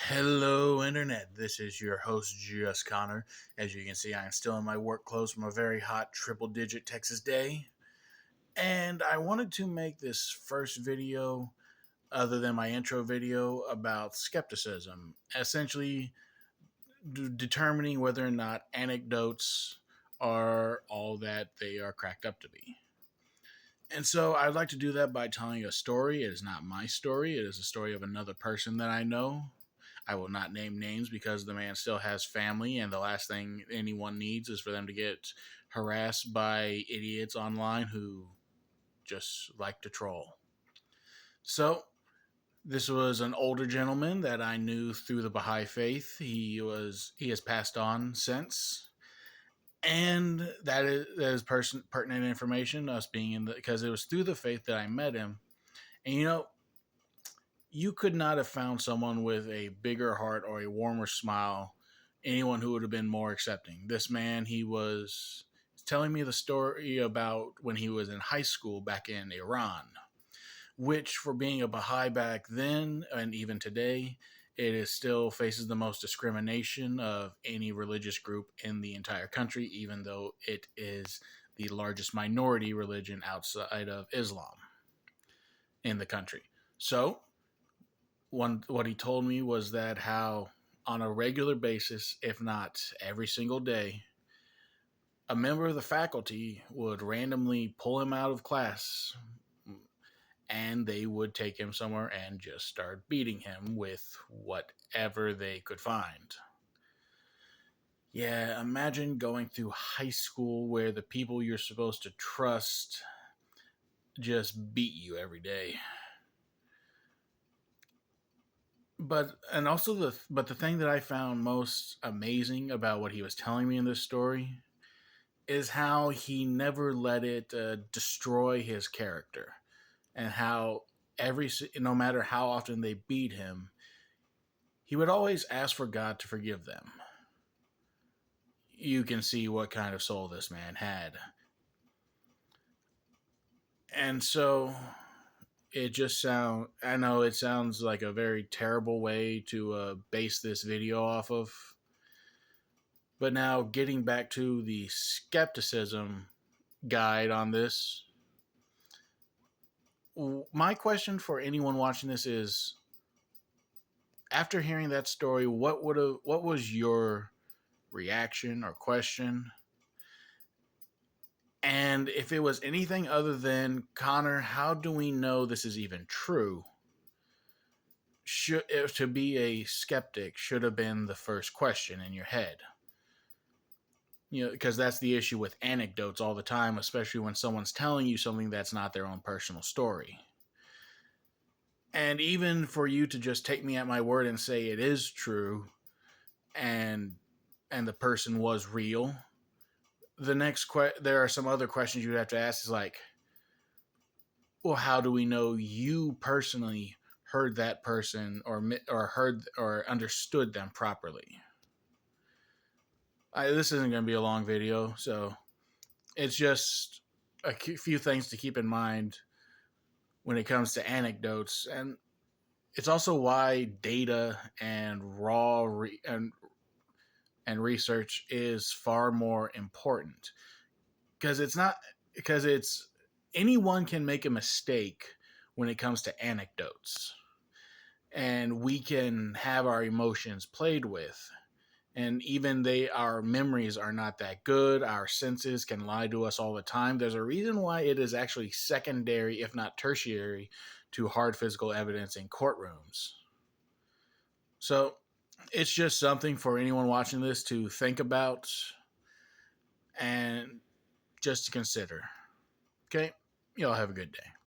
Hello, Internet. This is your host, Just Connor. As you can see, I am still in my work clothes from a very hot triple digit Texas day. And I wanted to make this first video, other than my intro video, about skepticism. Essentially, determining whether or not anecdotes are all that they are cracked up to be. And so I'd like to do that by telling a story. It is not my story, it is a story of another person that I know. I will not name names because the man still has family, and the last thing anyone needs is for them to get harassed by idiots online who just like to troll. So, this was an older gentleman that I knew through the Baha'i faith. He has passed on since, and that is pertinent information. Us being in the because it was through the faith that I met him, and you could not have found someone with a bigger heart or a warmer smile, anyone who would have been more accepting. This man, he was telling me the story about when he was in high school back in Iran, which, for being a Baha'i back then and even today, it is still faces the most discrimination of any religious group in the entire country, even though it is the largest minority religion outside of Islam in the country. So, what he told me was that how on a regular basis, if not every single day, a member of the faculty would randomly pull him out of class and they would take him somewhere and just start beating him with whatever they could find. Yeah, imagine going through high school where the people you're supposed to trust just beat you every day. But the thing that I found most amazing about what he was telling me in this story is how he never let it destroy his character, and how no matter how often they beat him, he would always ask for God to forgive them. You can see what kind of soul this man had. And so I know it sounds like a very terrible way to base this video off of. But now, getting back to the skepticism guide on this, my question for anyone watching this is: after hearing that story, what was your reaction or question? And if it was anything other than, Connor, how do we know this is even true? To be a skeptic should have been the first question in your head. Because that's the issue with anecdotes all the time, especially when someone's telling you something that's not their own personal story. And even for you to just take me at my word and say it is true, and the person was real, there are some other questions you would have to ask. Is like, well, how do we know you personally heard that person or heard or understood them properly? This isn't going to be a long video, so it's just a few things to keep in mind when it comes to anecdotes, and it's also why data and and research is far more important, because it's anyone can make a mistake when it comes to anecdotes, and we can have our emotions played with, and even our memories are not that good. Our senses can lie to us all the time. There's a reason why it is actually secondary, if not tertiary, to hard physical evidence in courtrooms. So it's just something for anyone watching this to think about and just to consider. Okay, y'all have a good day.